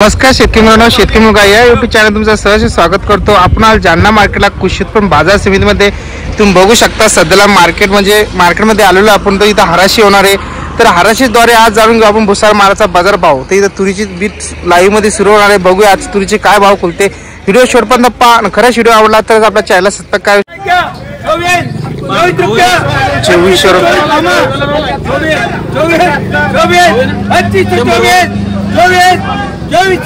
नमस्कार शेतकरी मित्रांनो, शेतकरी मुलगा या यूट्यूब चॅनल तुमचं सहर्ष स्वागत करतो। आपण आज जालना मार्केटला कृषी उत्पन्न बाजार समितीमध्ये तुम्ही बघू शकता सध्याला मार्केटमध्ये आलेलो आपण। तर इथं हराशी होणार आहे, तर हराशीद्वारे आज जाणून घेऊ आपण भुसार मालाचा बाजार भाव। तर इथं तुरीची बीट लाईव्ह मध्ये सुरू होणार आहे, बघूया आज तुरीचे काय भाव खुलते। व्हिडिओ शेवटपर्यंत पहा, खरंच व्हिडिओ आवडला तर आपल्या चॅनलला सबस्क्राइब करा। 2400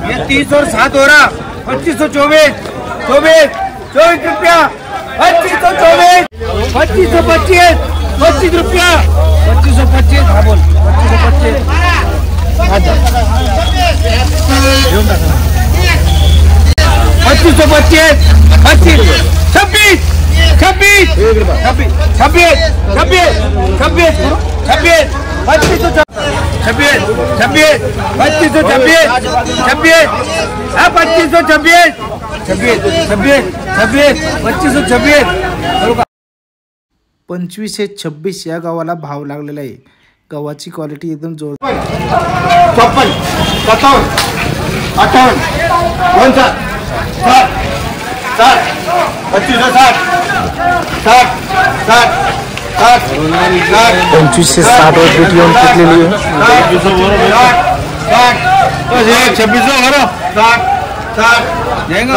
ये 30 और 7 हो रहा 2524 24 रुपया 2524 2525 25 रुपया 2525 हाँ बोल 2525 2525 26 26 26 26 2526 या गावाला भाव लागलेला आहे। गव्हाची क्वालिटी एकदम जोर 54 57 58 59 60 2560 25 से 60 और बीट येऊन टिकलेली आहे। 2600 करो 60 देंगे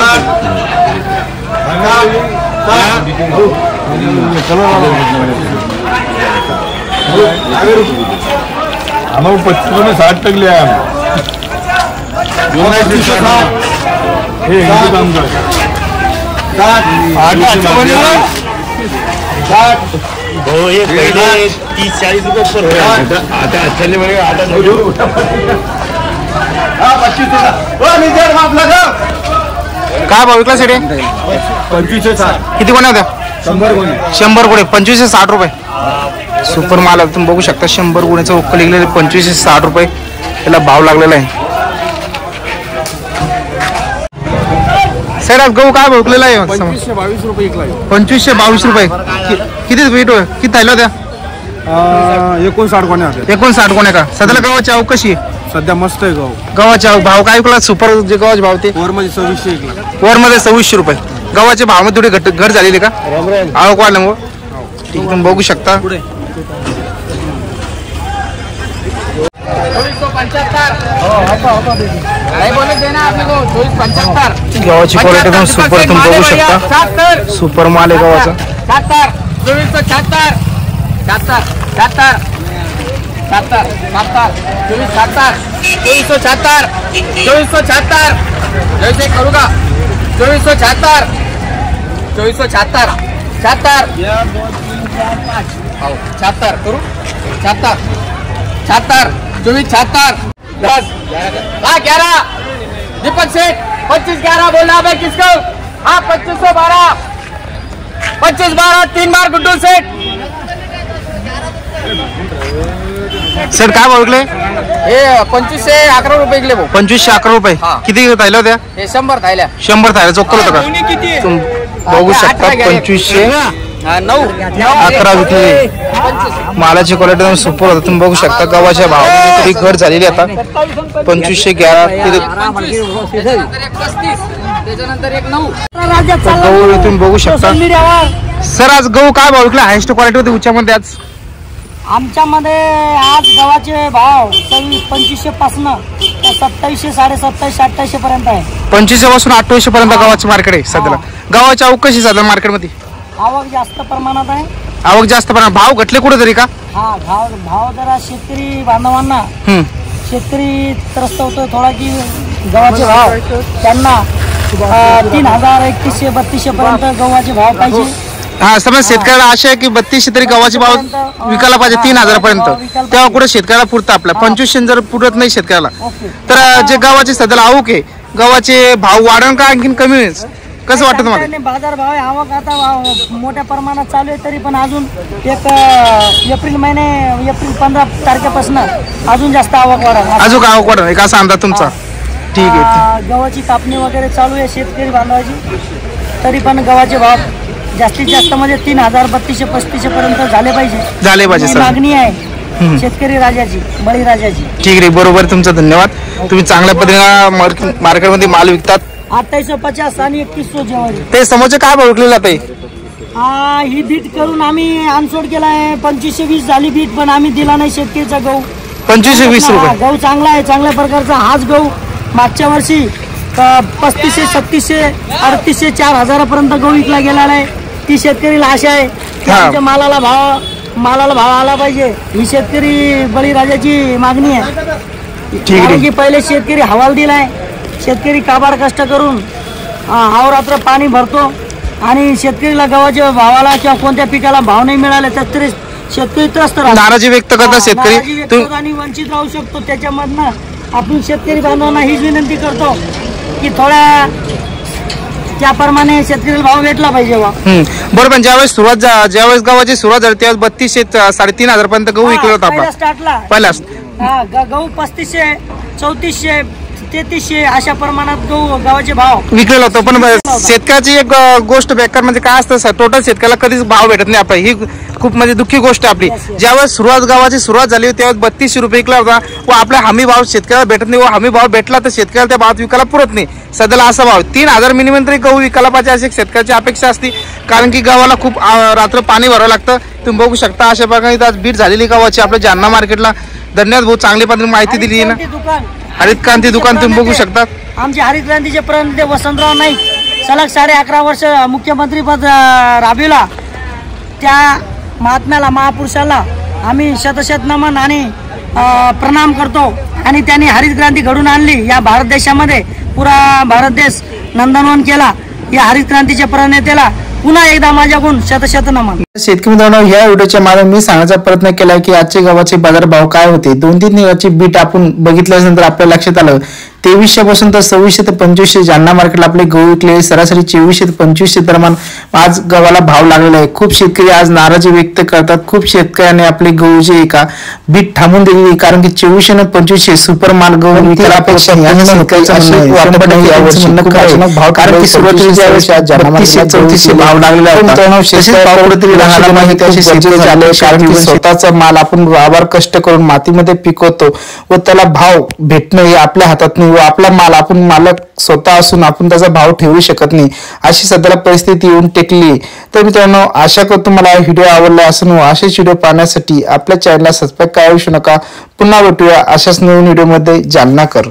चलो हम 25 में 60 तक ले आए हो ये पहले 30-40 रुपये ऊपर हो रहा है। आता अच्छा नहीं बनेगा, आता नहीं। 25 माफ लगाओ। काय भाव विकला सेटे? 25 से 60 किती कोण्या होत्या? 100 गुणे 100 गुणे 25 से 60 रुपये सुपर माल आहे। तुम्ही बघू शकता 100 गुण्याचं उक्कल निघलेले 25 से 60 रुपये याला भाव लागलेला आहे। सर आज गहू काय भाव विकलेला आहे? 25 से 22 रुपये इकला 25 से 22 रुपये किती वेट होय? किती थायला होत्या? 59 कोण्या होत्या 59 कोण्या का? सध्याला गव्हाची आवक कशी आहे? सध्या मस्त आहे गाव। गव्हाची आवक भाव काय विकला? सुपर जे गव्हाचे भाव ते वर मध्ये 2600 इकला वर मध्ये 2600 रुपये गव्हाचे भाव मध्ये थोडी घट झालेली का? आवक वाढल्यामुळे ठीक तुम्ही बघू शकता। गव्हाची क्वालिटी एकदम सुपर तुम्ही बघू शकता, सुपर माल आहे गव्हाचा। 11 दीपक सेठ 25-11 बोलना है किसको? हाँ 2512 25-12 3 बार गुड्डू सेठ। सर काय भाव विकले? हे 25 से 11 रुपये विकले भाऊ। 25 से 11 रुपये किती थायला होत्या? हे 100 थायल्या 100 थायला चोक्कल होतं का? तुम्ही बघू शकता 25 से 9 11 विकले मालाची क्वालिटी एकदम सुपर होतं। तुम्ही बघू शकता गव्हाच्या भावामध्ये थोडी घट झालेली आता 25 से 11 त्याच्यानंतर एक 9 गहू तुम्ही बघू शकता। सर आज गहू काय भाव विकला? हायस्ट क्वालिटी होती उच्चामध्ये आज आमच्यामध्ये आज गव्हाचे भाव 2500 पासून 2700 2750 2800 पर्यंत आहे। 2500 पासून 2800 पर्यंत गव्हाचं मार्केट आहे सध्याला। गव्हाची आवक कशी सध्या मार्केटमध्ये? आवक जास्त प्रमाणात आहे। आवक जास्त प्रमाणात भाव घटले कुठेतरी का? हा भाव जरा शेतकरी बांधवांना शेतकरी त्रस्त होतो थोडा की गव्हाचे भाव त्यांना 3000 3100 3200 पर्यंत गव्हाचे भाव पाहिजे। हा समज शेतकऱ्याला आशा आहे की 3200 तरी गव्हाचे भाव विकायला पाहिजे 3000 पर्यंत, तेव्हा कुठे शेतकऱ्याला पुरतं आपला 2500 जर पुरत नाही शेतकऱ्याला तर जे गव्हाचे सध्याला आवक आहे गव्हाचे भाव वाढण का आणखीन कमी होईल? कसं वाटतं तुम्हाला? बाजार भाव आवक आता मोठ्या प्रमाणात चालू आहे, तरी पण अजून एक एप्रिल 15 तारखेपासून अजून जास्त आवक वाढेल. अजून आवक वाढेल एक असा अंदाज तुमचा? ठीक आहे. गव्हाची कापणी वगैरे चालू आहे शेतकरी बांधवाची. तरी पण गव्हाचे भाव जास्तीत जास्त म्हणजे 3,000 3200 3500 पर्यंत झाले पाहिजे सर. मागणी आहे शेतकरी राजाची, बळीराजाची. ठीक आहे, बरोबर, तुमचा धन्यवाद. तुम्ही चांगल्या पद्धतीने मार्केटमध्ये माल विकतात. 2850 आणि 3100 ज्वारी. ते समोरचे काय भाव विकले जाते? ही बीट करून आम्ही अनसोड केलाय. 2520 झाली बीट, पण आम्ही दिला नाही शेतकरीचा गहू. 2520 रुपये. गहू चांगला आहे, चांगल्या प्रकारचा. हाच गहू मागच्या वर्षी 3500 3600 3800 4000 गहू विकला गेला आहे. ती शेतकरीला आशा आहे की आमच्या मालाला भाव आला पाहिजे. ही शेतकरी बळीराजाची मागणी आहे. कारण की पहिले शेतकरी हवाल दिलाय. शेतकरी काबाड कष्ट करून अहोरात्र पाणी भरतो आणि शेतकरीला गव्हाच्या भावाला किंवा कोणत्या पिकाला भाव नाही मिळाले तर तरी शेतकरी त्रस्त राहतो. नाराजी व्यक्त करतात शेतकरी आणि वंचित राहू शकतो. त्याच्यामधनं आपण शेतकरी बांधवांना हीच विनंती करतो की थोड्या त्याप्रमाणे शेतकरीला भाव भेटला पाहिजे. बरोबर. ज्यावेळेस गव्हाची सुरुवात झाली त्यावेळेस 3200 3,500 पर्यंत गहू विकला होता आपण स्टार्टला. गहू 3500 3400 3300 अशा प्रमाणात गव्हाचे भाव विकलेला होतो. पण शेतकऱ्याची एक गोष्ट बेकार म्हणजे काय असतं, टोटल शेतकऱ्याला कधीच भाव भेटत नाही. आपली ही खूप म्हणजे दुःखी गोष्ट आपली. ज्यावेळेस गव्हाची सुरुवात झाली त्यावेळेस 3200 रुपये विकला होता व आपला हमी भाव शेतकऱ्याला भेटत नाही. व हमी भाव भेटला तर शेतकऱ्याला त्या भावात विकायला पुरत नाही. सध्याला असा भाव 3000 मिनिमम तरी गहू विकायला पाहिजे अशी शेतकऱ्याची अपेक्षा असते. कारण की गव्हाला खूप रात्र पाणी भरावं लागतं. तुम्ही बघू शकता अशा प्रकारे आज बीट झालेली गव्हाची आपल्या जालना मार्केटला. धन्यवाद भाऊ, चांगली पद्धतीने माहिती दिली ना. हरित क्रांती दुकान तुम्ही बघू शकता. आमचे हरित क्रांतीचे प्रणेते वसंतराव नाईक सलग 11.5 वर्ष मुख्यमंत्री पद राबविला. त्या महात्म्याला, महापुरुषाला आम्ही शतशत नमन आणि प्रणाम करतो. आणि त्यांनी हरित क्रांती घडून आणली. या भारत देशामध्ये पुरा भारत देश नंदनवन केला. या हरित क्रांतीच्या प्रणेत्याला पुन्हा एकदा माझ्याकडून शतशत नमन. शेतकरी मित्रांनो, ह्या व्हिडिओच्या माध्यमातून मी सांगण्याचा प्रयत्न केला की आजचे गव्हाचे बाजारभाव काय होते. 2-3 दिवसाची बीट आपण बघितल्यानंतर आपल्या लक्षात आलं 2300 पासून तर 2600 ते 2500 जालना मार्केटला आपले गहू विकले. सरासरी 2400 ते 2500 दरम्यान आज गव्हाला भाव लागलेला आहे. खूप शेतकरी आज नाराजी व्यक्त करतात. खूप शेतकऱ्यांनी आपले गहूचे एका बीट थांबून दिली. कारण की 2400 आणि 2500 सुपर माल गहू विकायला अपेक्षा कारण की सुरुवातीला ज्यावेळेस 3200-3400 भाव लागलेला होता स्वतःचा माल आपण वावर कष्ट करून मातीमध्ये पिकवतो व त्याला भाव भेटणं हे आपल्या हातात नाही. व आपला माल आपण मालक स्वतः असून आपण त्याचा भाव ठेवू शकत नाही अशी सध्याला परिस्थिती येऊन टेकली. तर मित्रांनो, आशा करतो मला व्हिडिओ आवडला असून असेच व्हिडिओ पाहण्यासाठी आपल्या चॅनलला सबस्क्राईब करायला विसरू नका. पुन्हा भेटूया अशाच नवीन व्हिडिओमध्ये. जालना कर.